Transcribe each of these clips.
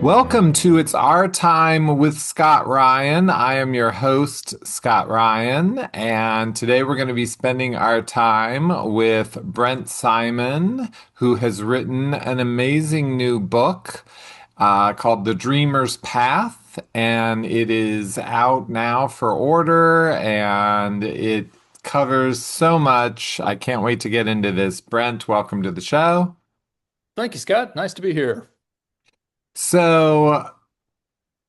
Welcome to It's Our Time with Scott Ryan. I am your host, Scott Ryan, and today we're going to be spending our time with Brent Simon, who has written an amazing new book called The Dreamer's Path, and it is out now for order, and it covers so much. I can't wait to get into this. Brent, welcome to the show. Thank you, Scott. Nice to be here. So,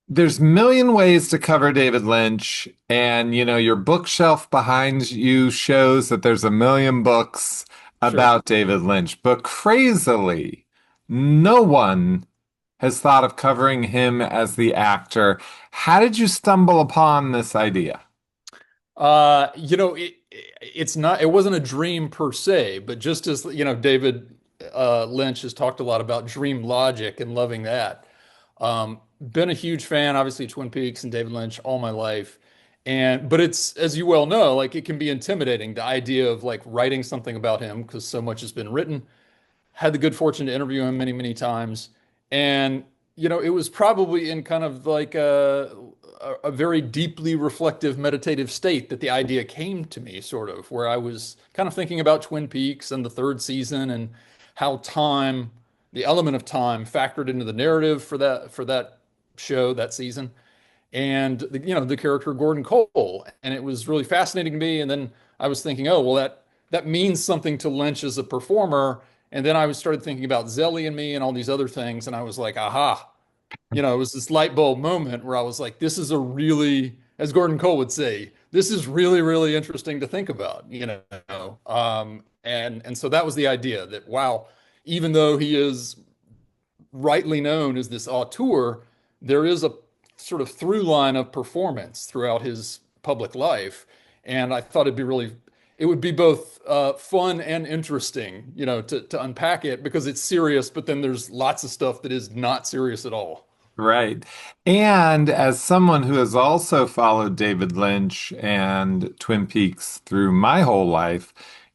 there's a million ways to cover David Lynch, and your bookshelf behind you shows that there's a million books Sure. about David Lynch. But crazily, no one has thought of covering him as the actor. How did you stumble upon this idea? It wasn't a dream per se, but just as, David Lynch has talked a lot about dream logic and loving that. Been a huge fan, obviously, Twin Peaks and David Lynch all my life. But it's, as you well know, like it can be intimidating, the idea of like writing something about him because so much has been written. Had the good fortune to interview him many, many times. And, it was probably in kind of like a very deeply reflective, meditative state that the idea came to me, sort of, where I was kind of thinking about Twin Peaks and the third season and how time, the element of time, factored into the narrative for that show, that season, and the character Gordon Cole, and it was really fascinating to me. And then I was thinking, oh well, that means something to Lynch as a performer. And then I was started thinking about Zelly and Me and all these other things, and I was like, aha, it was this light bulb moment where I was like, this is a really, as Gordon Cole would say, this is really, really interesting to think about, and so that was the idea that, wow, even though he is rightly known as this auteur, there is a sort of through line of performance throughout his public life. And I thought it would be both fun and interesting, to unpack it because it's serious, but then there's lots of stuff that is not serious at all. Right. And as someone who has also followed David Lynch and Twin Peaks through my whole life,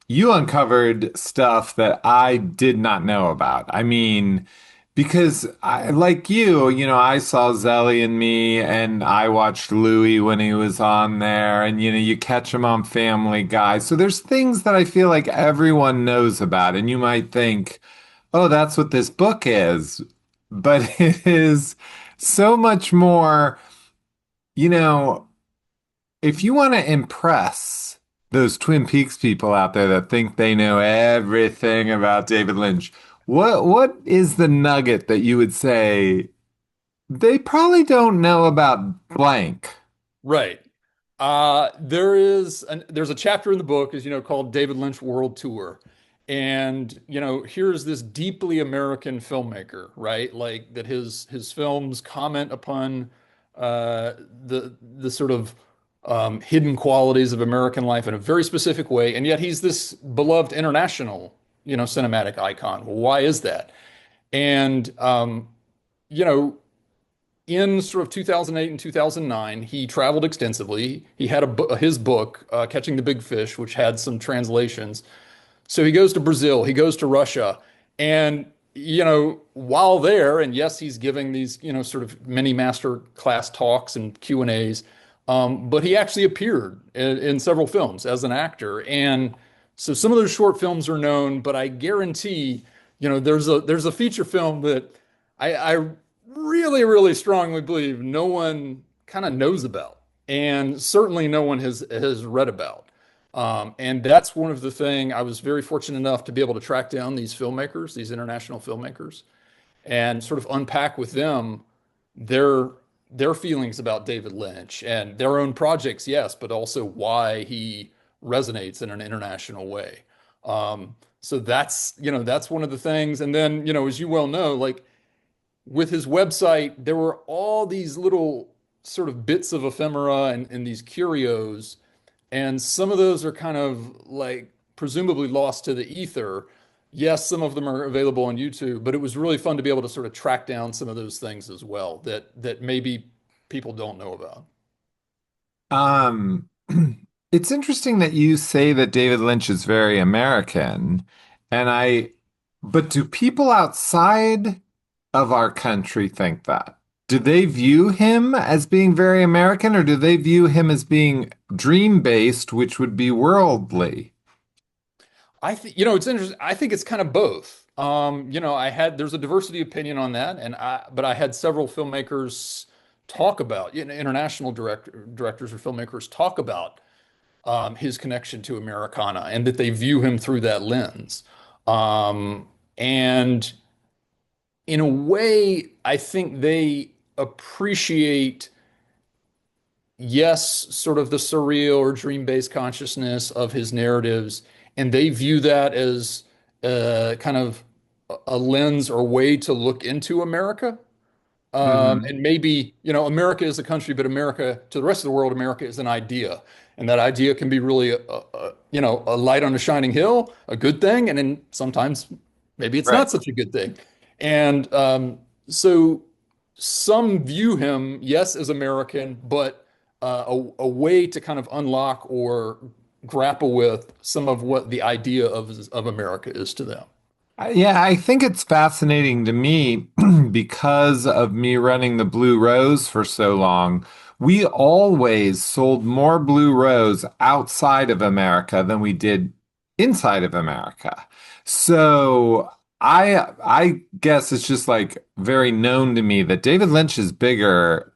you uncovered stuff that I did not know about. I mean, because like I saw Zelly and Me and I watched Louis when he was on there and you catch him on Family Guy. So there's things that I feel like everyone knows about and you might think, "Oh, that's what this book is." But it is so much more, you know, if you want to impress those Twin Peaks people out there that think they know everything about David Lynch, what is the nugget that you would say they probably don't know about blank? Right. There's a chapter in the book, as you know, called David Lynch World Tour. And, here's this deeply American filmmaker, right? Like that his films comment upon the sort of hidden qualities of American life in a very specific way. And yet he's this beloved international, cinematic icon. Well, why is that? And you know, in sort of 2008 and 2009, he traveled extensively. He had his book, Catching the Big Fish, which had some translations. So he goes to Brazil, he goes to Russia, and while there, and yes, he's giving these, sort of mini master class talks and Q&As, but he actually appeared in several films as an actor. And so some of those short films are known, but I guarantee, there's a feature film that I really, really strongly believe no one kind of knows about, and certainly no one has read about. And that's one of the thing I was very fortunate enough to be able to track down these filmmakers, these international filmmakers, and sort of unpack with them their their feelings about David Lynch and their own projects, yes, but also why he resonates in an international way. So that's one of the things. And then, as you well know, like with his website, there were all these little sort of bits of ephemera and these curios, and some of those are kind of like presumably lost to the ether. Yes, some of them are available on YouTube, but it was really fun to be able to sort of track down some of those things as well that maybe people don't know about. Um, it's interesting that you say that David Lynch is very American, and but do people outside of our country think that? Do they view him as being very American, or do they view him as being dream-based, which would be worldly? I think, it's interesting. I think it's kind of both. There's a diversity opinion on that, but I had several filmmakers talk about, international directors or filmmakers talk about his connection to Americana and that they view him through that lens. And in a way, I think they appreciate, yes, sort of the surreal or dream-based consciousness of his narratives, and they view that as kind of a lens or way to look into America. Hmm. And maybe, America is a country, but America, to the rest of the world, America is an idea. And that idea can be really, a light on a shining hill, a good thing. And then sometimes maybe it's Right. not such a good thing. And so some view him, yes, as American, but a way to kind of unlock or grapple with some of what the idea of America is to them. Yeah, I think it's fascinating to me because of me running the Blue Rose for so long. We always sold more Blue Rose outside of America than we did inside of America. So I guess it's just like very known to me that David Lynch is bigger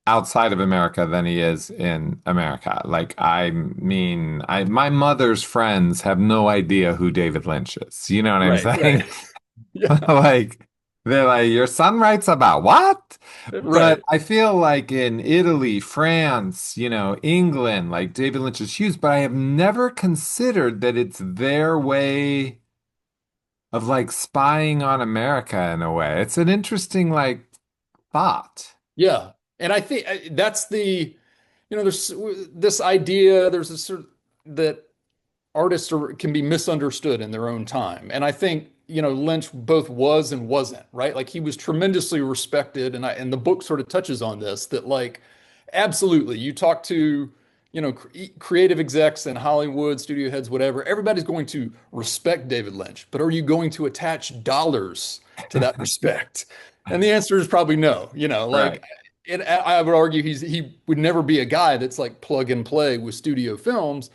outside of America than he is in America. Like, I mean, my mother's friends have no idea who David Lynch is. You know what I'm Right, saying? right. Yeah, Like, they're like, your son writes about what? But right. I feel like in Italy, France, England, like David Lynch is huge, but I have never considered that it's their way of like spying on America in a way. It's an interesting like thought. Yeah. And I think that's there's this idea, there's this sort of, that can be misunderstood in their own time. And I think, Lynch both was and wasn't, right? Like he was tremendously respected. And the book sort of touches on this, that like, absolutely, you talk to, creative execs in Hollywood, studio heads, whatever, everybody's going to respect David Lynch, but are you going to attach dollars to that respect? And the answer is probably no. Right. I would argue he would never be a guy that's like plug and play with studio films.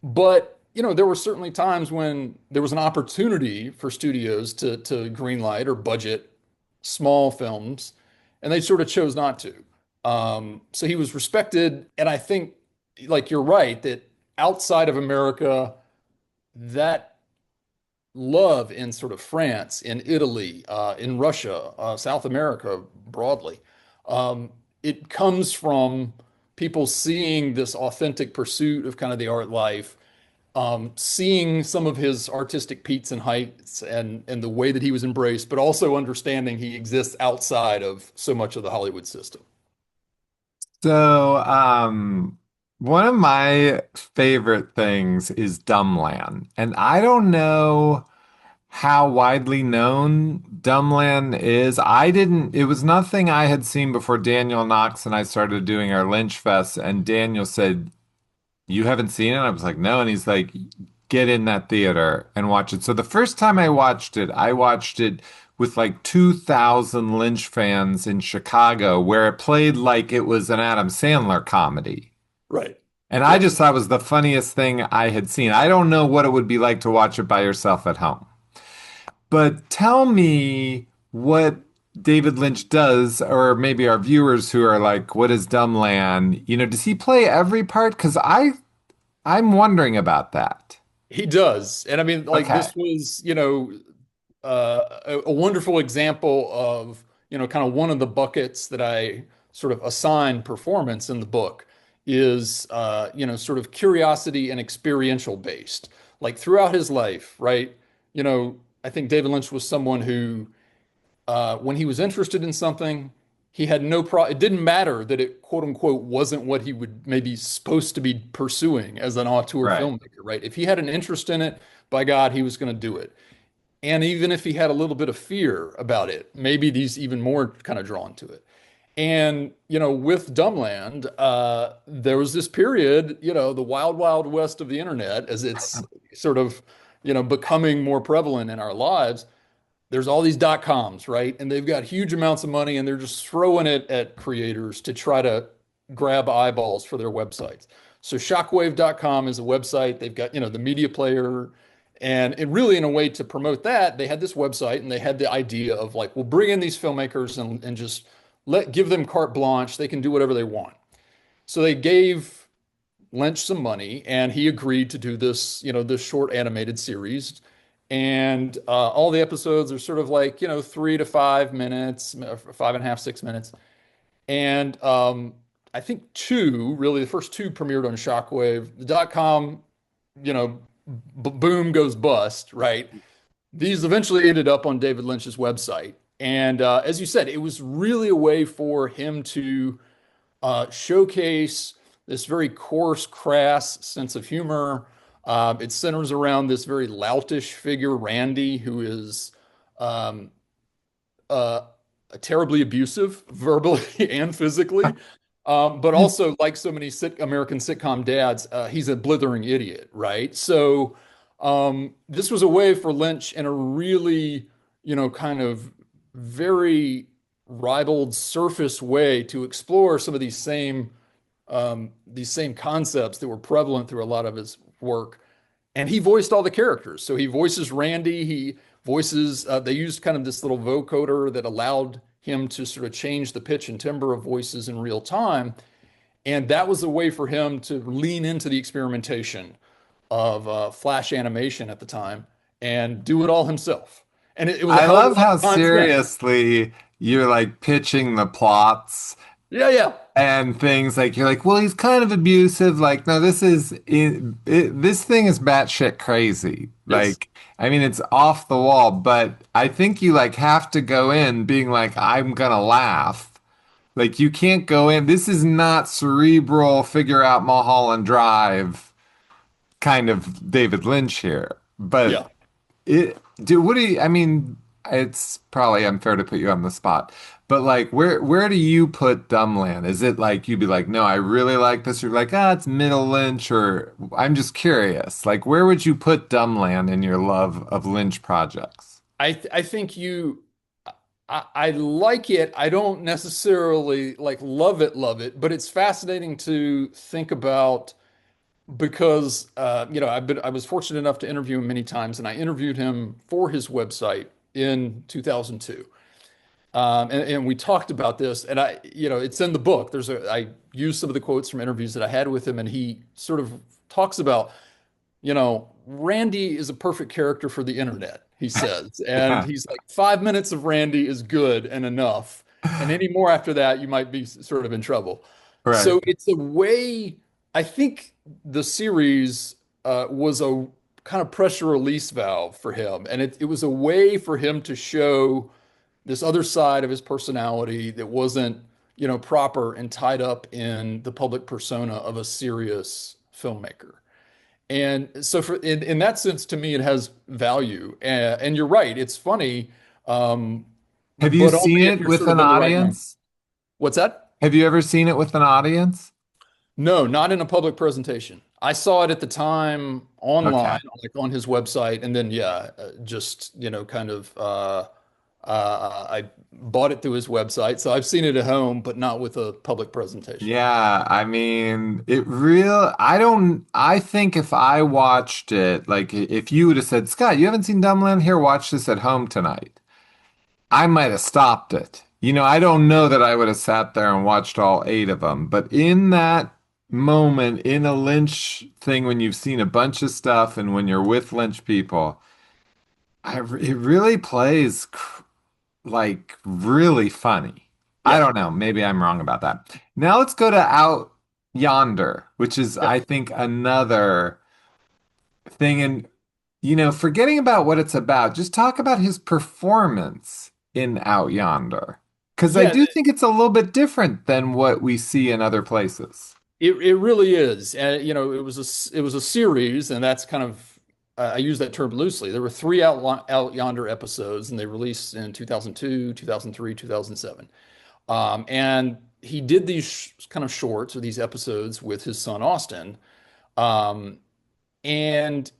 But there were certainly times when there was an opportunity for studios to greenlight or budget small films, and they sort of chose not to. So he was respected, and I think, like you're right, that outside of America, that love in sort of France, in Italy, in Russia, South America broadly, um, it comes from people seeing this authentic pursuit of kind of the art life, seeing some of his artistic peaks and heights and the way that he was embraced, but also understanding he exists outside of so much of the Hollywood system. So, one of my favorite things is Dumbland, and I don't know how widely known Dumbland is. It was nothing I had seen before Daniel Knox and I started doing our Lynch Fest, and Daniel said, "You haven't seen it?" I was like, "No," and he's like, "Get in that theater and watch it." So the first time I watched it with like 2,000 Lynch fans in Chicago, where it played like it was an Adam Sandler comedy. Right. And I Yep. just thought it was the funniest thing I had seen. I don't know what it would be like to watch it by yourself at home. But tell me what David Lynch does, or maybe our viewers who are like, what is Dumbland? Does he play every part? Because I'm wondering about that. He does. And I mean, like Okay. this was, a wonderful example of, kind of one of the buckets that I sort of assign performance in the book is, sort of curiosity and experiential based. Like throughout his life, right? I think David Lynch was someone who, when he was interested in something, he had no problem. It didn't matter that it, quote unquote, wasn't what he would maybe supposed to be pursuing as an auteur Right. filmmaker, right? If he had an interest in it, by God, he was going to do it. And even if he had a little bit of fear about it, maybe he's even more kind of drawn to it. And, with Dumbland, there was this period, the wild, wild west of the internet, as it's sort of, becoming more prevalent in our lives. there's all these dot coms, right? And they've got huge amounts of money and they're just throwing it at creators to try to grab eyeballs for their websites. So shockwave.com is a website. They've got, the media player. And it really, in a way to promote that, they had this website and they had the idea of like, we'll bring in these filmmakers and just give them carte blanche. They can do whatever they want. So they gave Lynch some money, and he agreed to do this, this short animated series. And all the episodes are sort of like, 3 to 5 minutes, 5.5, 6 minutes. And I think two, really, the first two premiered on Shockwave. The dot com, you know, boom goes bust, right? These eventually ended up on David Lynch's website. And as you said, it was really a way for him to showcase this very coarse, crass sense of humor. It centers around this very loutish figure, Randy, who is um, uh, terribly abusive, verbally and physically. But also, like so many American sitcom dads, he's a blithering idiot, right? So this was a way for Lynch in a really, kind of very ribald surface way to explore some of these same concepts that were prevalent through a lot of his work. And he voiced all the characters. So he voices Randy. He voices, they used kind of this little vocoder that allowed him to sort of change the pitch and timbre of voices in real time. And that was a way for him to lean into the experimentation of flash animation at the time and do it all himself. And it was a I hell of a love lot how of time spent. seriously you're like pitching the plots Yeah, yeah. and things like you're like, well, he's kind of abusive. Like, no, this thing is batshit crazy. Yes. Like, I mean, it's off the wall, but I think you like have to go in being like, I'm gonna laugh. Like, you can't go in. This is not cerebral, figure out Mulholland Drive kind of David Lynch here. But Yeah. what do you, I mean, it's probably unfair to put you on the spot, but like, where do you put Dumbland? Is it like, you'd be like, no, I really like this, or like, ah, it's middle Lynch, or I'm just curious, like, where would you put Dumbland in your love of Lynch projects? I think I like it. I don't necessarily like love it, but it's fascinating to think about because I was fortunate enough to interview him many times, and I interviewed him for his website in 2002. And we talked about this, and it's in the book. I used some of the quotes from interviews that I had with him, and he sort of talks about, Randy is a perfect character for the internet, he says. And he's like, 5 minutes of Randy is good and enough. And any more after that, you might be sort of in trouble. Right. So it's a way, I think the series was a kind of pressure release valve for him. And it was a way for him to show this other side of his personality that wasn't, proper and tied up in the public persona of a serious filmmaker. And so in that sense, to me, it has value. And you're right, it's funny, Have you but only seen if it you're with sort an of in the right mind. audience? What's that? Have you ever seen it with an audience? No, not in a public presentation. I saw it at the time Okay. online, like on his website, and then yeah, just kind of I bought it through his website, so I've seen it at home, but not with a public presentation. Yeah, I mean, I think if I watched it, like if you would have said, Scott, you haven't seen Dumbland? Here, watch this at home tonight. I might have stopped it. I don't know that I would have sat there and watched all eight of them, but in that moment, in a Lynch thing, when you've seen a bunch of stuff and when you're with Lynch people, it really plays like really funny. I Yeah. don't know. Maybe I'm wrong about that. Now let's go to Out Yonder, which is, Yep. I think, another thing. And, forgetting about what it's about, just talk about his performance in Out Yonder. Because I Yeah, do think it's a little bit different than what we see in other places. it really is. And it was a series, and that's kind of I use that term loosely. There were three Out Yonder episodes, and they released in 2002, 2003, 2007. And he did these kind of shorts or these episodes with his son Austin. Um, and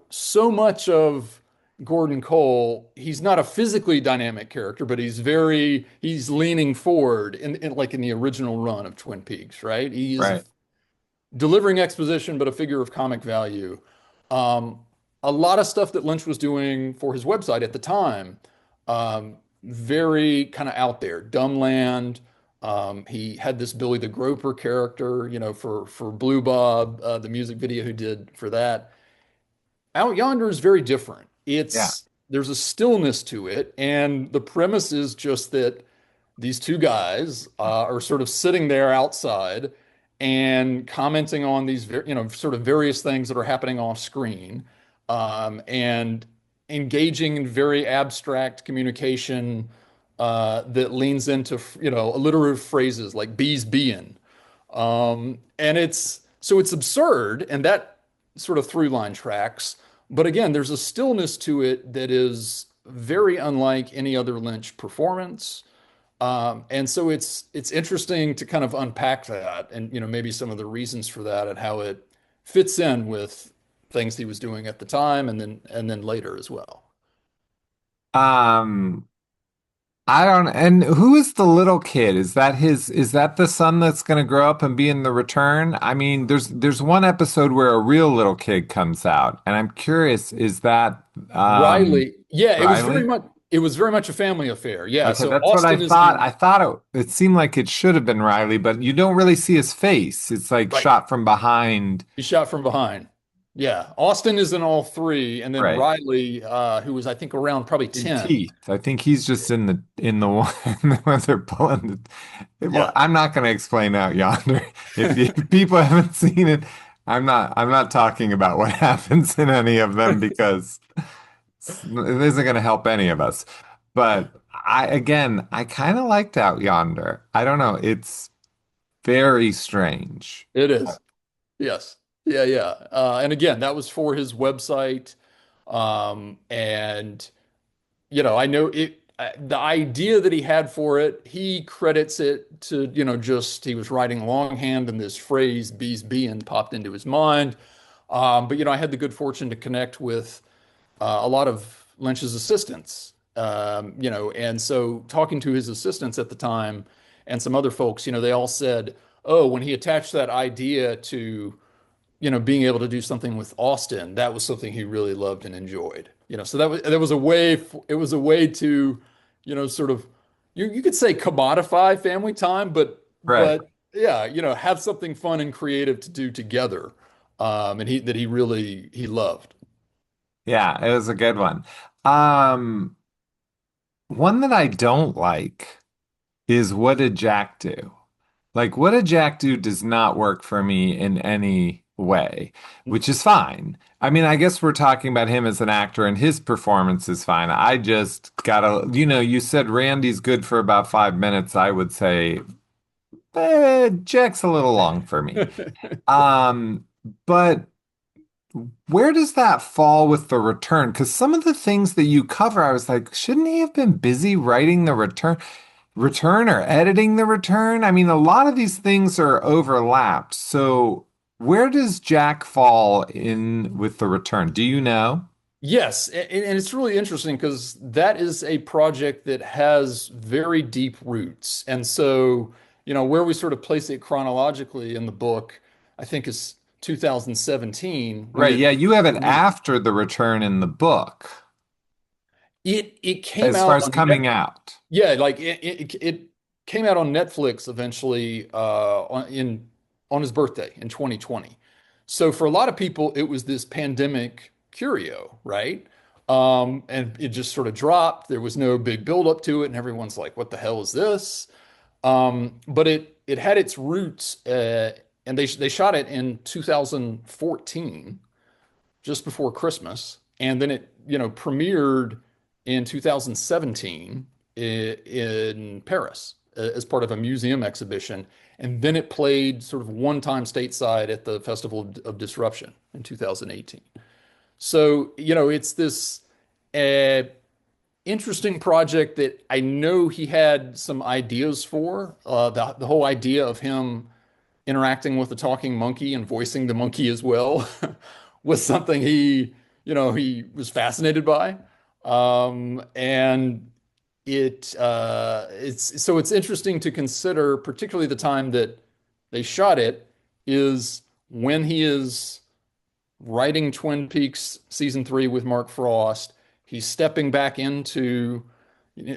so much of Gordon Cole, he's not a physically dynamic character, but he's leaning forward like in the original run of Twin Peaks, right? He is Right. delivering exposition, but a figure of comic value. Um, a lot of stuff that Lynch was doing for his website at the time, very kind of out there. Dumbland. He had this Billy the Groper character, for Blue Bob, the music video he did for that. Out Yonder is very different. Yeah. There's a stillness to it, and the premise is just that these two guys are sort of sitting there outside and commenting on these, sort of various things that are happening off screen, and engaging in very abstract communication that leans into, alliterative phrases like "bees being," and it's absurd, and that sort of through line tracks. But again, there's a stillness to it that is very unlike any other Lynch performance. And so it's interesting to kind of unpack that and maybe some of the reasons for that and how it fits in with things he was doing at the time and then later as well. Um, I don't, and who is the little kid? Is that the son that's going to grow up and be in the return? I mean, there's one episode where a real little kid comes out, and I'm curious, is that Riley, yeah, Riley? it was very much a family affair. Yeah, Okay, so that's what I Austin is thought. the I thought it seemed like it should have been Riley, but you don't really see his face. It's like right. shot from behind. He shot from behind. Yeah, Austin is in all three, and then Right. Riley, who was I think around probably In 10. teeth. I think he's just in the one where they're pulling well, Yeah, I'm not going to explain Out Yonder. If people haven't seen it, I'm not talking about what happens in any of them because it isn't going to help any of us. But I kind of liked Out Yonder. I don't know. It's very strange. it is. Yes. Yeah, yeah. And again, that was for his website. And I know the idea that he had for it, he credits it to, just he was writing longhand and this phrase "bees being" popped into his mind. But I had the good fortune to connect with a lot of Lynch's assistants, and so talking to his assistants at the time and some other folks, they all said, oh, when he attached that idea to being able to do something with Austin, that was something he really loved and enjoyed. So that was a way. It was a way to, sort of, you could say commodify family time, but Right. yeah, have something fun and creative to do together, and he really he loved. Yeah, it was a good one. Um, One that I don't like is What Did Jack Do? Like, What Did Jack Do does not work for me in any way, which is fine. I mean, I guess we're talking about him as an actor and his performance is fine. I just gotta, you said Randy's good for about 5 minutes. I would say, Jack's a little long for me. Um, but where does that fall with the return? Because some of the things that you cover, I was like, shouldn't he have been busy writing the return or editing the return? I mean, a lot of these things are overlapped. So where does Jack fall in with the return? Do you know? Yes, and it's really interesting because that is a project that has very deep roots. And so, where we sort of place it chronologically in the book, I think is 2017 when Right. it Yeah, you have it premiered. after the return in the book It came as far out as on coming out. yeah, like it came out on Netflix eventually on his birthday in 2020. So for a lot of people, it was this pandemic curio, right? And it just sort of dropped. There was no big build up to it, and everyone's like, "What the hell is this?" But it had its roots, and they shot it in 2014 just before Christmas, and then it premiered in 2017 in Paris as part of a museum exhibition, and then it played sort of one time stateside at the Festival of Disruption in 2018. So it's this uh, interesting project that I know he had some ideas for. The whole idea of him interacting with the talking monkey and voicing the monkey as well was something he was fascinated by. And it's interesting to consider, particularly the time that they shot it, is when he is writing Twin Peaks season three with Mark Frost. He's stepping back into,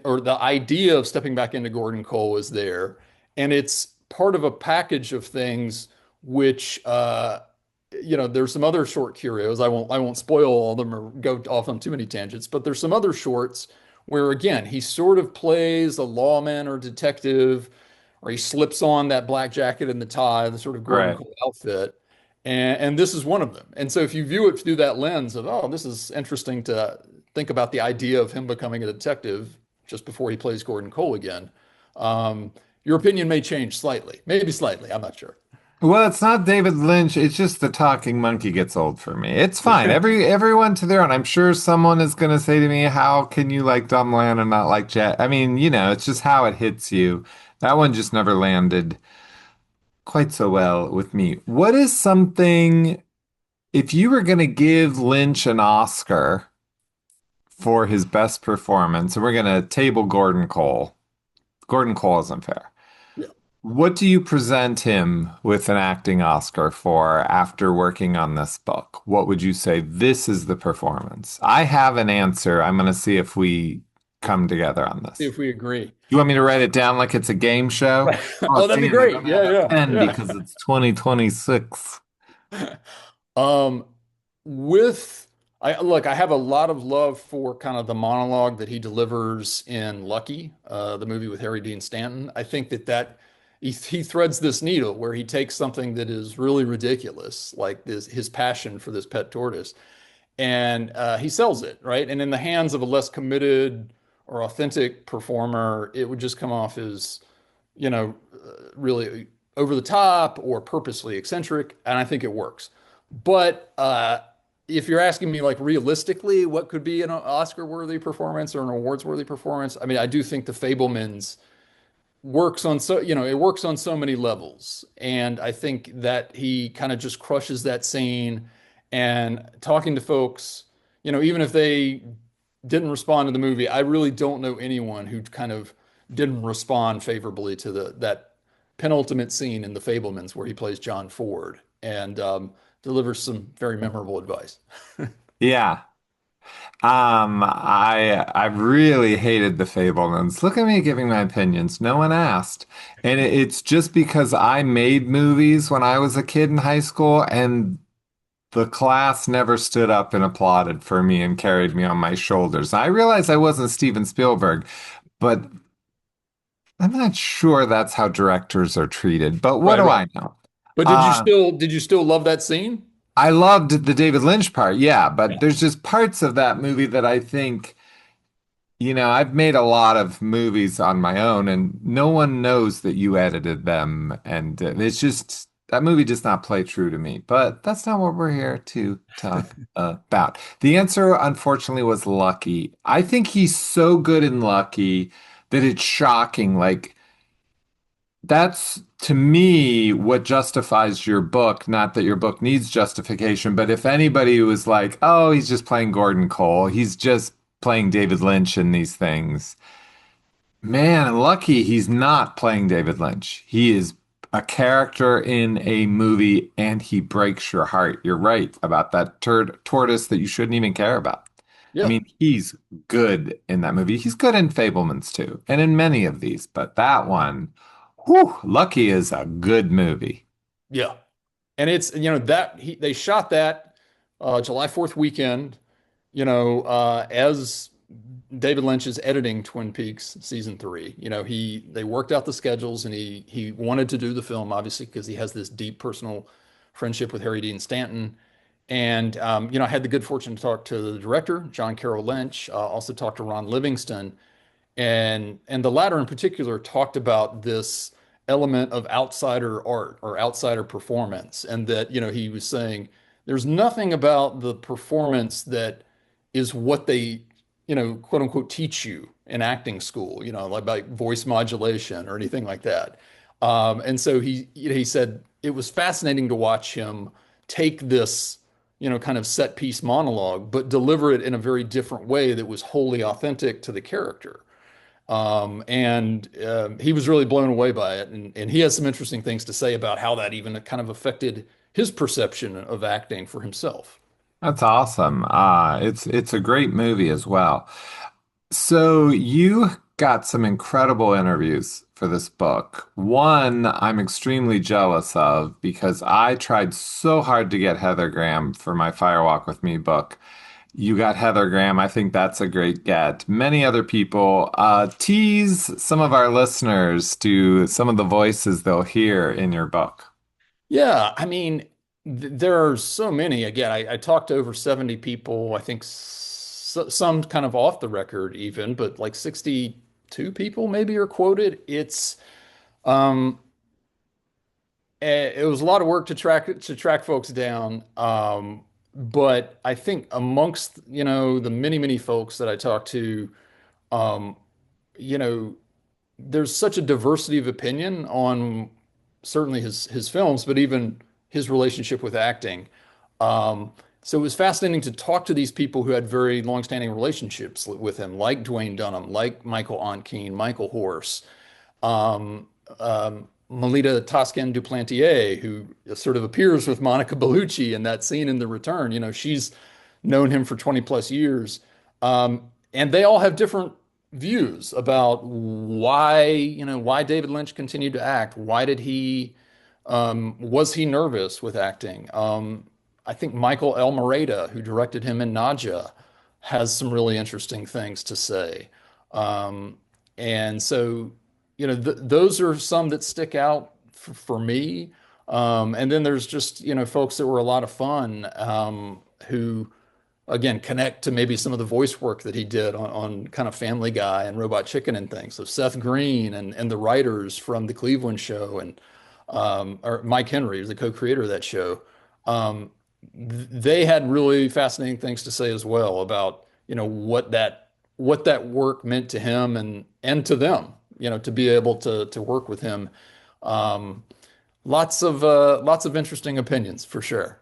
or the idea of stepping back into Gordon Cole is there, and it's part of a package of things which there's some other short curios. I won't spoil all of them or go off on too many tangents, but there's some other shorts where again he sort of plays a lawman or detective, or he slips on that black jacket and the tie, the sort of Gordon Right. Cole outfit. And this is one of them. And so if you view it through that lens of, oh, this is interesting to think about the idea of him becoming a detective just before he plays Gordon Cole again, your opinion may change slightly, maybe slightly. I'm not sure. Well, it's not David Lynch. It's just the talking monkey gets old for me. It's fine. Everyone to their own. I'm sure someone is going to say to me, "How can you like Dumbland and not like Jet?" I mean, it's just how it hits you. That one just never landed quite so well with me. What is something, if you were going to give Lynch an Oscar for his best performance, and we're going to table Gordon Cole. Gordon Cole isn't fair. Yeah. What do you present him with an acting Oscar for after working on this book? What would you say? This is the performance. I have an answer. I'm going to see if we come together on See this. if we agree. You want me to write it down like it's a game show? Right. Oh, Oh, that'd be damn, I great. don't have a Yeah, pen yeah, because it's 2026. yeah. Um, with I look, I have a lot of love for kind of the monologue that he delivers in Lucky, the movie with Harry Dean Stanton. I think that he threads this needle where he takes something that is really ridiculous, like this his passion for this pet tortoise, and he sells it, right? And in the hands of a less committed or authentic performer, it would just come off as, really over the top or purposely eccentric, and I think it works. But if you're asking me, like, realistically, what could be an Oscar-worthy performance or an awards-worthy performance, I mean, I do think The Fabelmans it works on so many levels, and I think that he kind of just crushes that scene. And talking to folks, even if they didn't respond to the movie, I really don't know anyone who kind of didn't respond favorably to that penultimate scene in The Fabelmans where he plays John Ford and delivers some very memorable advice. Yeah. I really hated the Fablemans. Look at me giving my opinions. No one asked. And it's just because I made movies when I was a kid in high school, and the class never stood up and applauded for me and carried me on my shoulders. I realized I wasn't Steven Spielberg, but I'm not sure that's how directors are treated. But what Right, do right. I know? But Uh, did you still love that scene? I loved the David Lynch part, yeah, Yeah. but there's just parts of that movie that I think. I've made a lot of movies on my own, and no one knows that you edited them. And it's just that movie does not play true to me. But that's not what we're here to talk about. The answer, unfortunately, was Lucky. I think he's so good in Lucky that it's shocking. Like, that's to me what justifies your book. Not that your book needs justification, but if anybody was like, oh, he's just playing Gordon Cole, he's just playing David Lynch in these things. Man, lucky he's not playing David Lynch. He is a character in a movie and he breaks your heart. You're right about that tortoise that you shouldn't even care about. I Yeah. mean, he's good in that movie. He's good in Fablemans too, and in many of these, but that one, whew, Lucky is a good movie. Yeah. And it's, they shot that July 4th weekend, as David Lynch is editing Twin Peaks season three. They worked out the schedules and he wanted to do the film, obviously, because he has this deep personal friendship with Harry Dean Stanton. And, I had the good fortune to talk to the director, John Carroll Lynch, also talked to Ron Livingston. And the latter in particular talked about this element of outsider art or outsider performance, and that, he was saying there's nothing about the performance that is what they, quote unquote, teach you in acting school, like voice modulation or anything like that. And so he said it was fascinating to watch him take this, kind of set piece monologue, but deliver it in a very different way that was wholly authentic to the character. And he was really blown away by it. And he has some interesting things to say about how that even kind of affected his perception of acting for himself. That's awesome. It's a great movie as well. So you got some incredible interviews for this book. One I'm extremely jealous of because I tried so hard to get Heather Graham for my Fire Walk with Me book. You got Heather Graham. I think that's a great get. Many other people tease some of our listeners to some of the voices they'll hear in your book. Yeah, I mean, there are so many. Again, I talked to over 70 people, I think some kind of off the record even, but like 62 people maybe are quoted. Um, it was a lot of work to track folks down. But I think amongst, the many, many folks that I talked to, um, you know, there's such a diversity of opinion on certainly his films, but even his relationship with acting. So it was fascinating to talk to these people who had very long-standing relationships with him, like Dwayne Dunham, like Michael Onkeen, Michael Horse, Melita Toscan Duplantier, who sort of appears with Monica Bellucci in that scene in The Return. She's known him for 20 plus years. And they all have different views about why David Lynch continued to act. Why did was he nervous with acting? I think Michael L. Moreta, who directed him in Naja, has some really interesting things to say. And so, those are some that stick out for me. And then there's just, folks that were a lot of fun, who again connect to maybe some of the voice work that he did on kind of Family Guy and Robot Chicken and things. So Seth Green and the writers from the Cleveland show and or Mike Henry was the co-creator of that show. Um, they had really fascinating things to say as well about what that work meant to him and to them, to be able to work with him. Um, lots of interesting opinions for sure.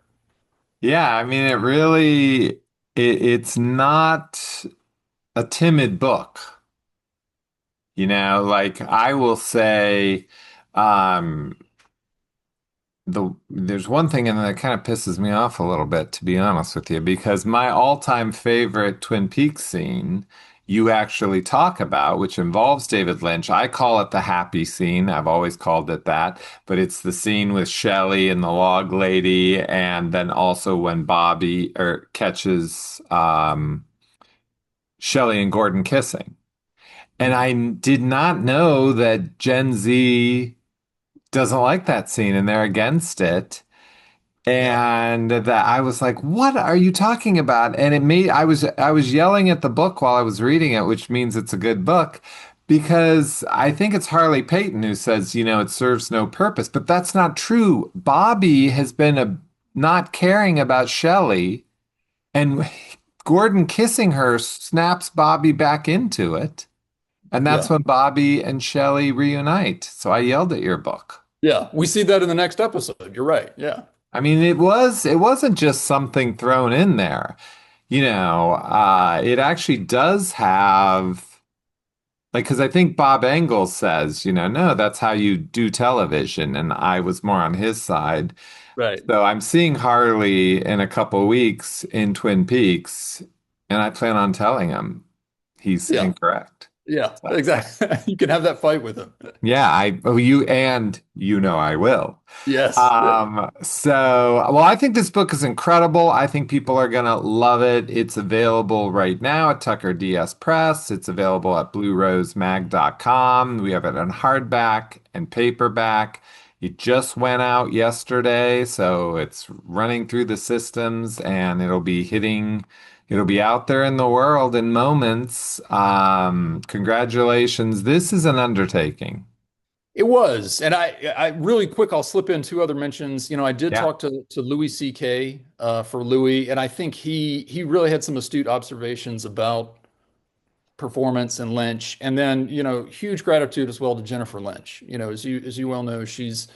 Yeah, I mean, it's not a timid book. Like I will say, um, there's one thing and that kind of pisses me off a little bit, to be honest with you, because my all-time favorite Twin Peaks scene you actually talk about, which involves David Lynch. I call it the happy scene. I've always called it that, but it's the scene with Shelley and the log lady, and then also when Bobby catches Shelley and Gordon kissing. And Mhm. I did not know that Gen Z doesn't like that scene and they're against it. Yeah. And that I was like, "What are you talking about?" And I was yelling at the book while I was reading it, which means it's a good book, because I think it's Harley Peyton who says, it serves no purpose, but that's not true. Bobby has been not caring about Shelley, and Gordon kissing her snaps Bobby back into it, and that's Yeah. when Bobby and Shelley reunite. So I yelled at your book. Yeah. We see that in the next episode. You're right. Yeah. I mean, it wasn't just something thrown in there. It actually does have like because I think Bob Engel says, no, that's how you do television, and I was more on his side. Right. So I'm seeing Harley in a couple weeks in Twin Peaks, and I plan on telling him he's Yeah. incorrect. Yeah. So, Exactly. You can have that fight with him. yeah, I will. Yes. Yeah. Well, I think this book is incredible. I think people are gonna love it. It's available right now at Tucker DS Press. It's available at bluerosemag.com. We have it on hardback and paperback. It just went out yesterday, so it's running through the systems and it'll be out there in the world in moments. Congratulations. This is an undertaking. It was. And I really quick, I'll slip in two other mentions. I did Yeah. talk to Louis C.K. For Louis, and I think he really had some astute observations about performance and Lynch. And then, huge gratitude as well to Jennifer Lynch. As you well know, she's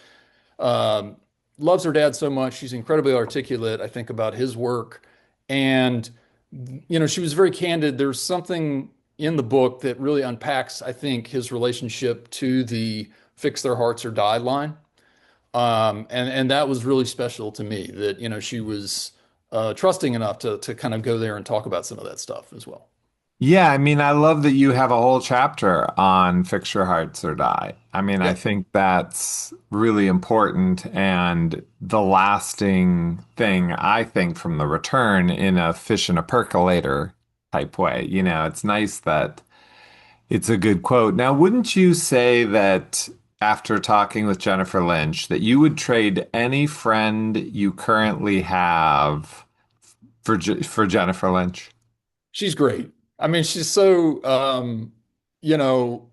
um, loves her dad so much. She's incredibly articulate, I think, about his work. And, she was very candid. There's something in the book that really unpacks, I think, his relationship to the fix their hearts or die line. And that was really special to me that, she was trusting enough to kind of go there and talk about some of that stuff as well. Yeah, I mean, I love that you have a whole chapter on Fix Your Hearts or Die. I mean, I Yeah, think that's really important and the lasting thing, I think, from the return in a fish in a percolator type way. It's nice that it's a good quote. Now, wouldn't you say that after talking with Jennifer Lynch, that you would trade any friend you currently have for Jennifer Lynch? she's great. I mean, she's so, you know,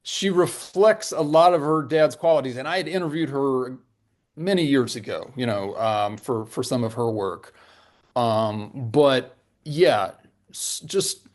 she reflects a lot of her dad's qualities. And I had interviewed her many years ago, for some of her work. But yeah, just,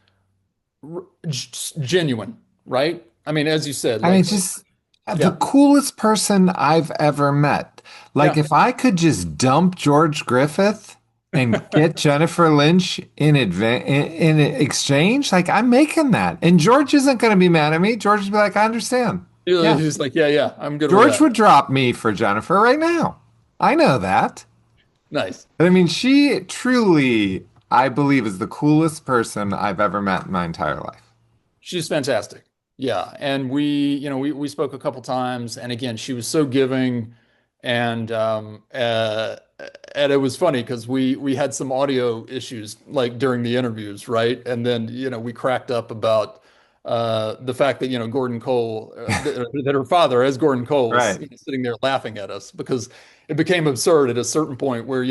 just genuine, right? I mean, as you said, I mean, like, just the yeah, coolest person I've ever met. Like, yeah. if I could just dump George Griffith and get Jennifer Lynch in exchange, like I'm making that. And George isn't going to be mad at me. George would be like, I understand. Yeah. He's like, yeah, yeah, I'm good with George that. would drop me for Jennifer right now. I know that. Nice. But I mean, she truly, I believe, is the coolest person I've ever met in my entire life. She's fantastic. Yeah. And we spoke a couple times, and again, she was so giving, and and it was funny because we had some audio issues like during the interviews, right? And then, we cracked up about the fact that, Gordon Cole, that her father, as Gordon Cole, was Right. sitting there laughing at us because it became absurd at a certain point where,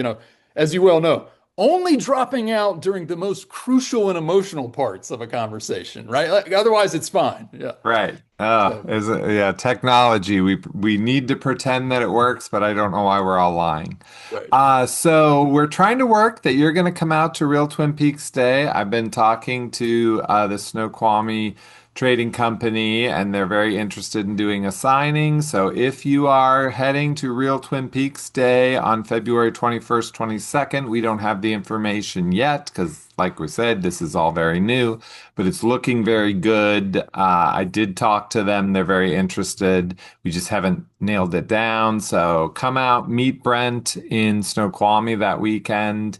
as you well know, only dropping out during the most crucial and emotional parts of a conversation, right? Like, otherwise, it's fine. Yeah. Right. Oh, So, is it, yeah, technology. We need to pretend that it works, but I don't know why we're all lying. right. So we're trying to work that you're going to come out to Real Twin Peaks Day. I've been talking to the Snoqualmie Trading Company, and they're very interested in doing a signing. So if you are heading to Real Twin Peaks Day on February 21st, 22nd, we don't have the information yet because, like we said, this is all very new, but it's looking very good. I did talk to them. They're very interested. We just haven't nailed it down. So come out, meet Brent in Snoqualmie that weekend.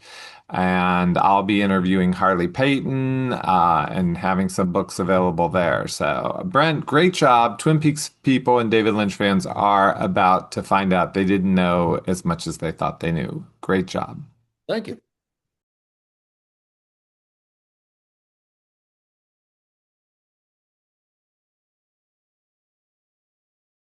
And I'll be interviewing Harley Payton and having some books available there. So, Brent, great job. Twin Peaks people and David Lynch fans are about to find out they didn't know as much as they thought they knew. Great job. Thank you.